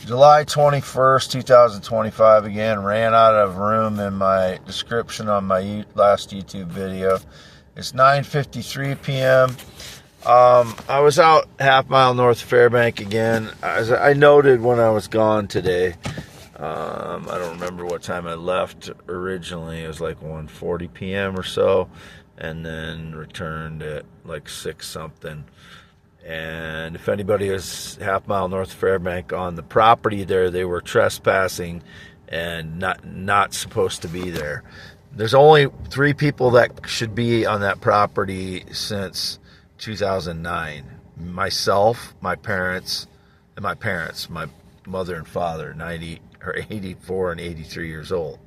July 21st, 2025. Again, ran out of room in my description on my last YouTube video. It's 9:53 p.m. I was out half mile north of Fairbank again. As I noted when I was gone today, I don't remember what time I left originally. It was like 1:40 p.m. or so, and then returned at like 6 something. And if anybody is half mile north of Fairbank on the property there, they were trespassing and not supposed to be there. There's only 3 people that should be on that property since 2009. Myself, my parents, my mother and father, 84 and 83 years old.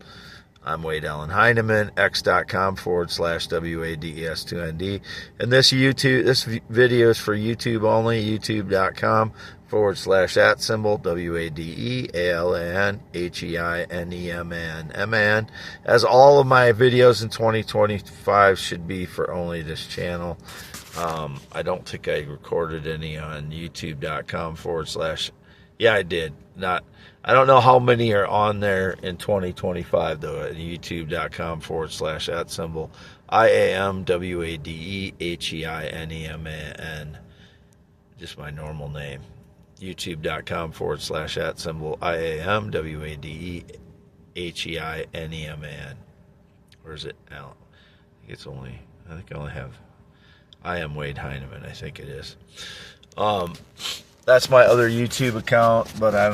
I'm Wade Allen Heineman, x.com/WADES2ND. And this video is for YouTube only, youtube.com/@WADEALANHEINEMAN. As all of my videos in 2025 should be for only this channel. I don't think I recorded any on youtube.com/ yeah, I did. I don't know how many are on there in 2025 though at youtube.com/IAMWADEHEINEMAN. Just my normal name. youtube.com/@IAMWADEHEINEMAN. Or is it Alan? I think I only have I am Wade Heineman, I think it is. That's my other YouTube account, but I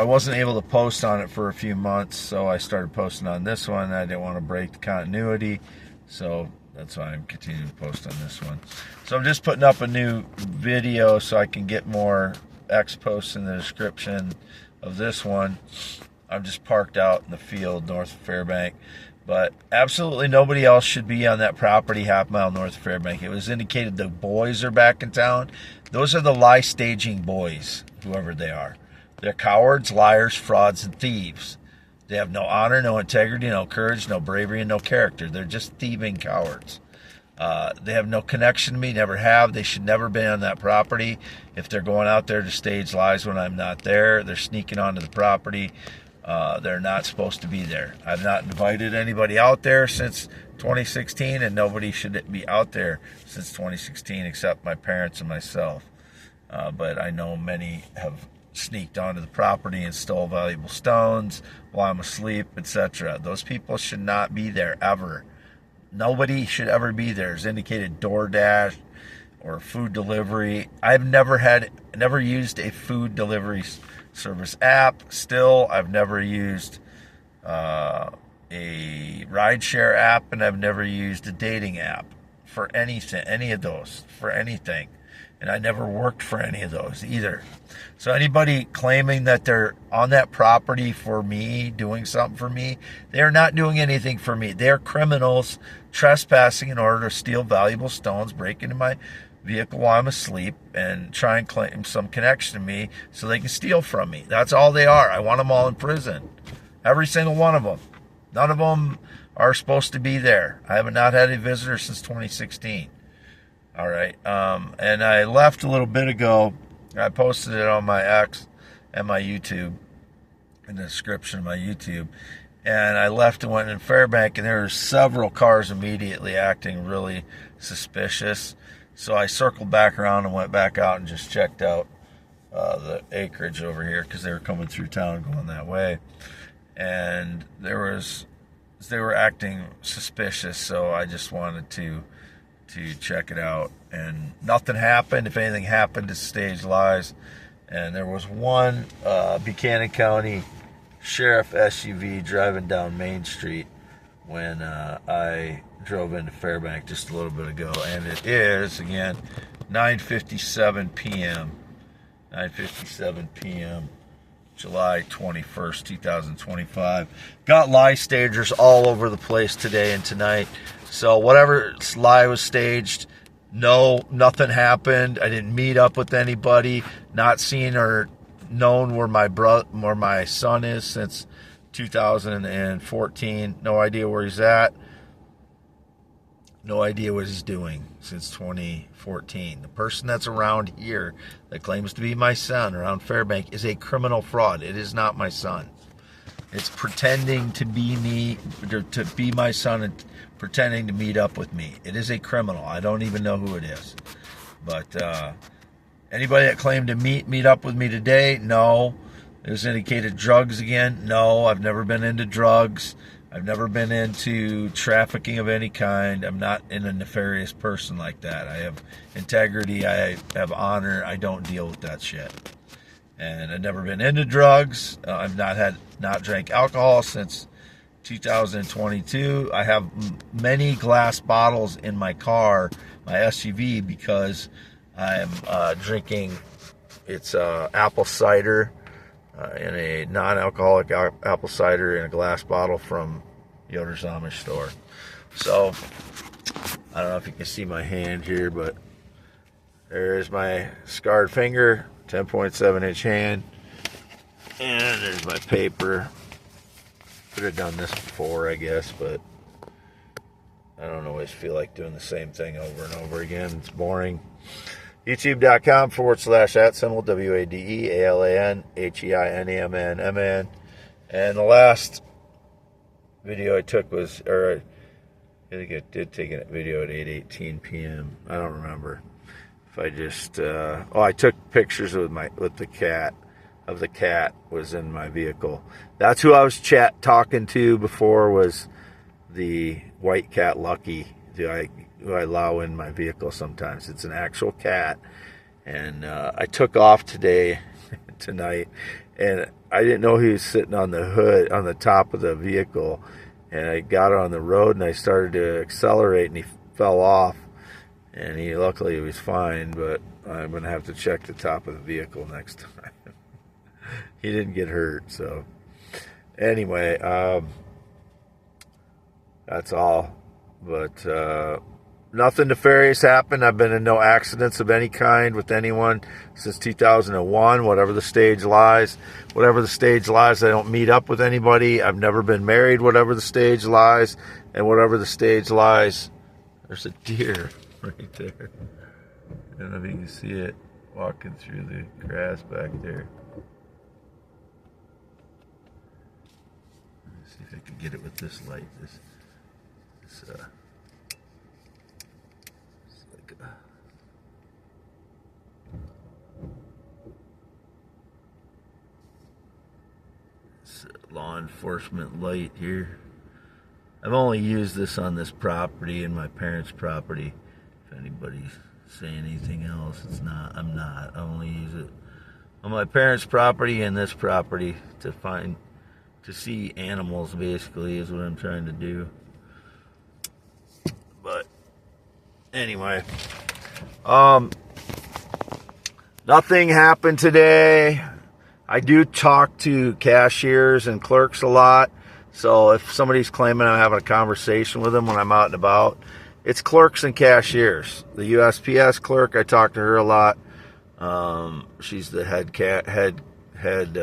wasn't able to post on it for a few months, so I started posting on this one. I didn't want to break the continuity, so that's why I'm continuing to post on this one. So I'm just putting up a new video so I can get more X posts in the description of this one. I'm just parked out in the field north of Fairbank, but absolutely nobody else should be on that property half mile north of Fairbank. It was indicated the boys are back in town. Those are the lie staging boys, whoever they are. They're cowards, liars, frauds, and thieves. They have no honor, no integrity, no courage, no bravery, and no character. They're just thieving cowards. They have no connection to me, never have. They should never be on that property. If they're going out there to stage lies when I'm not there, they're sneaking onto the property. They're not supposed to be there. I've not invited anybody out there since 2016, and nobody should be out there since 2016 except my parents and myself. But I know many have sneaked onto the property and stole valuable stones while I'm asleep, etc. Those people should not be there ever. Nobody should ever be there. It's indicated DoorDash or food delivery. I've never used a food delivery service app. Still, I've never used a rideshare app, and I've never used a dating app for anything, for anything. And I never worked for any of those either. So anybody claiming that they're on that property for me, doing something for me, they're not doing anything for me. They're criminals trespassing in order to steal valuable stones, break into my vehicle while I'm asleep, and try and claim some connection to me so they can steal from me. That's all they are. I want them all in prison. Every single one of them. None of them are supposed to be there. I have not had a visitor since 2016. All right. And I left a little bit ago. I posted it on my X and my YouTube, in the description of my YouTube. And I left and went in Fairbank, and there were several cars immediately acting really suspicious. So I circled back around and went back out and just checked out the acreage over here because they were coming through town going that way. And they were acting suspicious, so I just wanted to check it out. And nothing happened. If anything happened, to stage lies. And there was one Buchanan County Sheriff SUV driving down Main Street when I drove into Fairbank just a little bit ago. And it is, again, 9:57 p.m. 9:57 p.m. July 21st, 2025. Got lie stagers all over the place today and tonight. So whatever lie was staged, no, nothing happened. I didn't meet up with anybody. Not seen or known where my son is since 2014. No idea where he's at. No idea what he's doing since 2014. The person that's around here that claims to be my son around Fairbank is a criminal fraud. It is not my son. It's pretending to be me, to be my son, and pretending to meet up with me. It is a criminal. I don't even know who it is. But anybody that claimed to meet up with me today, no. It was indicated drugs again. No, I've never been into drugs. I've never been into trafficking of any kind. I'm not a nefarious person like that. I have integrity. I have honor. I don't deal with that shit. And I've never been into drugs. I've not drank alcohol since 2022. I have many glass bottles in my car, my SUV, because I'm drinking. It's apple cider. In a non-alcoholic apple cider in a glass bottle from Yoder's Amish store. So, I don't know if you can see my hand here, but there's my scarred finger, 10.7 inch hand, and there's my paper. Could have done this before, I guess, but I don't always feel like doing the same thing over and over again. It's boring. YouTube.com/@symbol WADEALANHEINEMNMN. And the last video I took was, or I think I did take a video at 8:18 p.m. I don't remember. If I just, I took pictures with the cat. Of the cat was in my vehicle. That's who I was talking to before, was the white cat Lucky, who I allow in my vehicle sometimes. It's an actual cat. And I took off tonight, and I didn't know he was sitting on the hood, on the top of the vehicle. And I got on the road, and I started to accelerate, and he fell off. And luckily he was fine, but I'm going to have to check the top of the vehicle next time. He didn't get hurt, so anyway, that's all. But nothing nefarious happened. I've been in no accidents of any kind with anyone since 2001. Whatever the stage lies, I don't meet up with anybody. I've never been married. Whatever the stage lies, and whatever the stage lies, there's a deer right there. I don't know if you can see it walking through the grass back there. Let's see if I can get it with this light. It's like it's a law enforcement light here. I've only used this on this property and my parents' property. If anybody's saying anything else, I'm not. I only use it on my parents' property and this property to see animals, basically, is what I'm trying to do. But anyway, nothing happened today. I do talk to cashiers and clerks a lot. So if somebody's claiming I'm having a conversation with them when I'm out and about, it's clerks and cashiers. The USPS clerk, I talk to her a lot. She's the head what do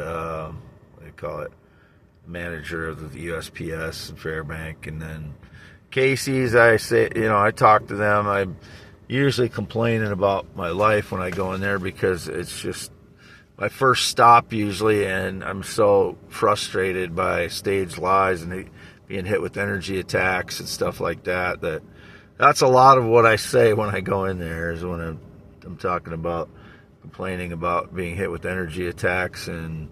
you call it, manager of the USPS in Fairbank. And then Casey's, I talk to them. I'm usually complaining about my life when I go in there, because it's just my first stop usually, and I'm so frustrated by staged lies and being hit with energy attacks and stuff like that. That's a lot of what I say when I go in there, is when I'm talking about complaining about being hit with energy attacks and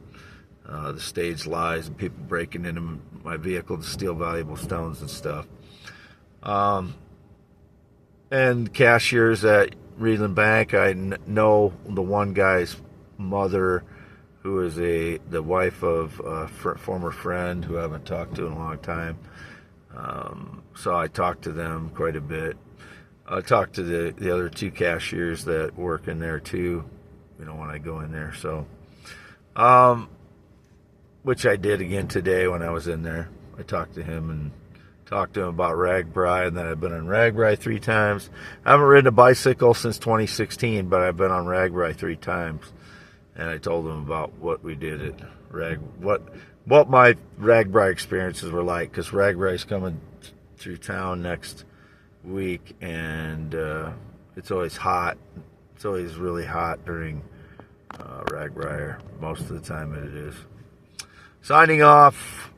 the staged lies and people breaking into my vehicle to steal valuable stones and stuff. And cashiers at Reedland Bank, I know the one guy's mother, who is the wife of a former friend who I haven't talked to in a long time. So I talk to them quite a bit. I talk to the other two cashiers that work in there too, when I go in there. So, which I did again today when I was in there. I talked to him and talked to him about Ragbri, and then I've been on Ragbri 3 times. I haven't ridden a bicycle since 2016, but I've been on Ragbri 3 times. And I told him about what we did at what my Ragbri experiences were like, because Ragbri's coming through town next week, and it's always hot. It's always really hot during Ragbire. Most of the time it is. Signing off.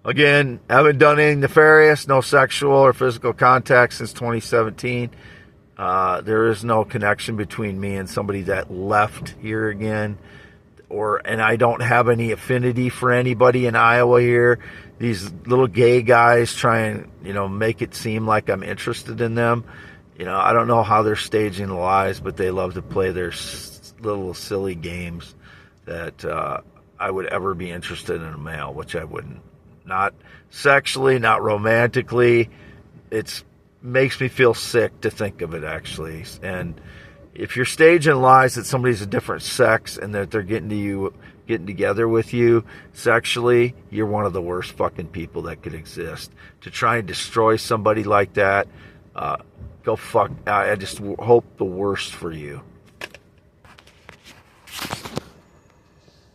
Again, haven't done anything nefarious, no sexual or physical contact since 2017. There is no connection between me and somebody that left here again. And I don't have any affinity for anybody in Iowa here. These little gay guys try and, make it seem like I'm interested in them. I don't know how they're staging lies, but they love to play their little silly games that I would ever be interested in a male, which I wouldn't. Not sexually, not romantically. It makes me feel sick to think of it, actually. And if you're staging lies that somebody's a different sex and that they're getting together with you sexually, you're one of the worst fucking people that could exist. To try and destroy somebody like that, go fuck. I just hope the worst for you.